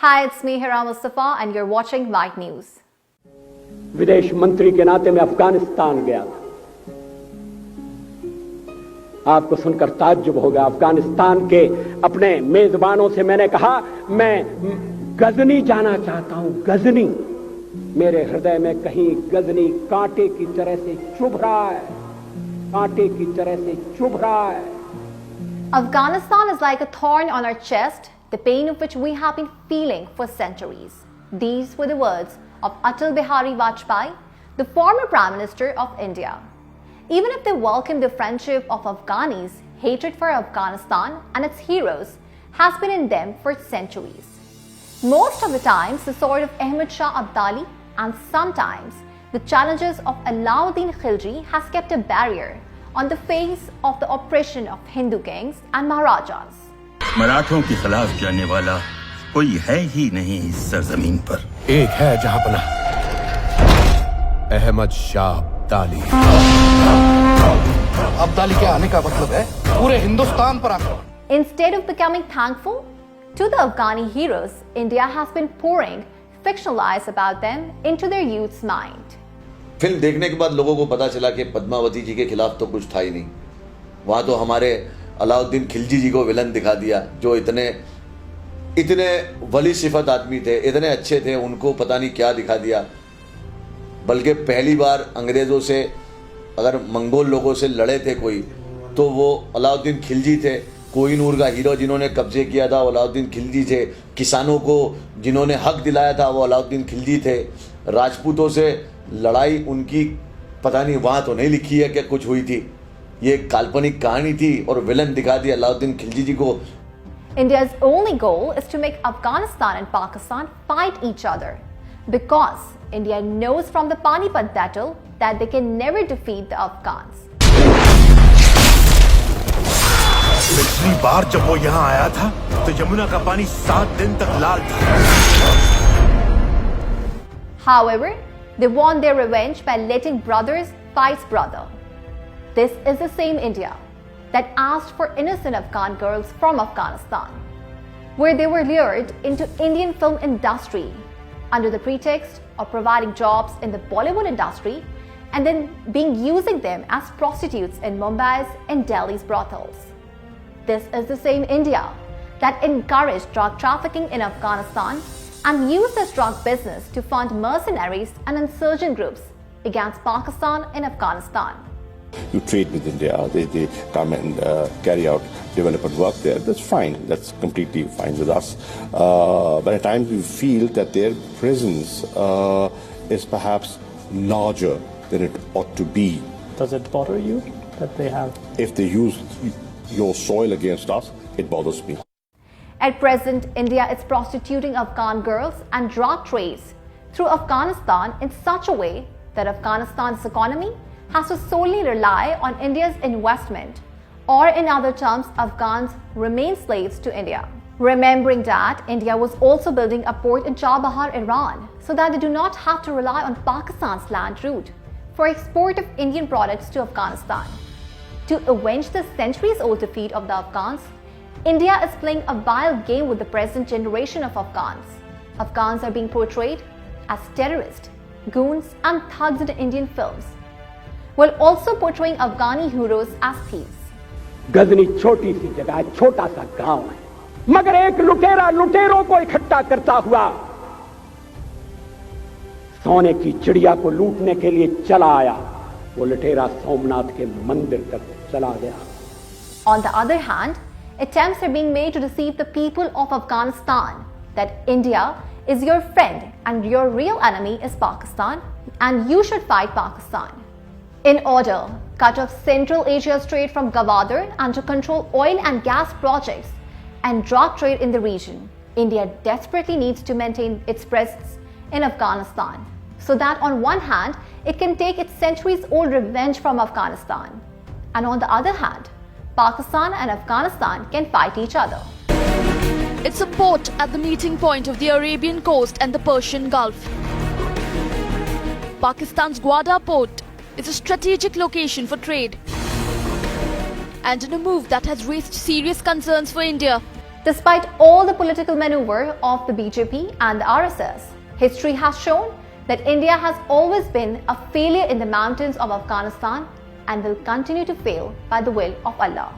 Hi, it's me, Hira Mustafa, and you're watching White News. विदेश मंत्री के नाते मैं अफगानिस्तान गया था। आपको सुनकर ताज्जुब होगा। अफगानिस्तान के अपने मेजबानों से मैंने कहा मैं गजनी जाना चाहता हूं। गजनी मेरे हृदय में कहीं गजनी कांटे की तरह से चुभ रहा है, कांटे की तरह से चुभ रहा है। Afghanistan is like a thorn on our chest, the pain of which we have been feeling for centuries. These were the words of Atal Bihari Vajpayee, the former Prime Minister of India. Even if they welcomed the friendship of Afghanis, hatred for Afghanistan and its heroes has been in them for centuries. Most of the times, the sword of M Abdullah and sometimes the challenges of Alauddin Khilji has kept a barrier on the face of the oppression of Hindu kings and Maharajas. मराठों के खिलाफ जाने वाला कोई है ही नहीं इस सरजमीन पर। एक है जहांपनाह, अहमद शाह अब्दाली। अब्दाली के आने का मतलब है पूरे हिंदुस्तान पर आक्रमण। Instead of becoming thankful to the Afghani heroes, India has been pouring fictional lies about them into their youth's mind. Film देखने के बाद लोगों को पता चला कि पद्मावती जी के खिलाफ तो कुछ था ही नहीं। वहाँ तो हमारे अलाउद्दीन खिलजी जी को विलन दिखा दिया, जो इतने वली सिफत आदमी थे, इतने अच्छे थे, उनको पता नहीं क्या दिखा दिया। बल्कि पहली बार अंग्रेज़ों से अगर मंगोल लोगों से लड़े थे कोई, तो वो अलाउद्दीन खिलजी थे। कोहिनूर का हीरो जिन्होंने कब्जे किया था वो अलाउद्दीन खिलजी थे। किसानों को जिन्होंने हक दिलाया था वो अलाउद्दीन खिलजी थे। राजपूतों से लड़ाई उनकी पता नहीं, वहाँ तो नहीं लिखी है कि कुछ हुई थी। ये काल्पनिक कहानी थी और विलन दिखा दिया अलाउद्दीन खिलजी जी को। India's only goal is to make Afghanistan and Pakistan fight each other because India knows from the Panipat battle that they can never defeat the Afghans. पिछली बार जब वो यहाँ आया था तो यमुना का पानी 7 दिन तक लाल था। However, they want their revenge by letting brothers fight brother. This is the same India that asked for innocent Afghan girls from Afghanistan, where they were lured into Indian film industry under the pretext of providing jobs in the Bollywood industry and then using them as prostitutes in Mumbai's and Delhi's brothels. This is the same India that encouraged drug trafficking in Afghanistan and used this drug business to fund mercenaries and insurgent groups against Pakistan and Afghanistan. You trade with India, they come and carry out development work there. That's fine. That's completely fine with us. But at times we feel that their presence is perhaps larger than it ought to be. Does it bother you that they have? If they use your soil against us, it bothers me. At present, India is prostituting Afghan girls and drug trades through Afghanistan in such a way that Afghanistan's economy has to solely rely on India's investment, or in other terms, Afghans remain slaves to India. Remembering that India was also building a port in Chabahar, Iran, so that they do not have to rely on Pakistan's land route for export of Indian products to Afghanistan. To avenge the centuries-old defeat of the Afghans, India is playing a vile game with the present generation of Afghans. Afghans are being portrayed as terrorists, goons, and thugs in Indian films, while also portraying Afghani heroes as thieves. Ghazni छोटी सी जगह है, छोटा सा गांव है, मगर एक लुटेरा लुटेरों को इकट्ठा करता हुआ सोने की चिड़िया को लूटने के लिए चला आया। वो लुटेरा सोमनाथ के मंदिर तक चला गया। On the other hand, attempts are being made to deceive the people of Afghanistan that India is your friend and your real enemy is Pakistan and you should fight Pakistan. In order to cut off Central Asia's trade from Gwadar and to control oil and gas projects and drug trade in the region, India desperately needs to maintain its presence in Afghanistan so that on one hand, it can take its centuries-old revenge from Afghanistan, and on the other hand, Pakistan and Afghanistan can fight each other. It's a port at the meeting point of the Arabian coast and the Persian Gulf. Pakistan's Gwadar port is a strategic location for trade. And in a move that has raised serious concerns for India, Despite all the political maneuver of the BJP and the RSS, history has shown that India has always been a failure in the mountains of Afghanistan and will continue to fail by the will of Allah.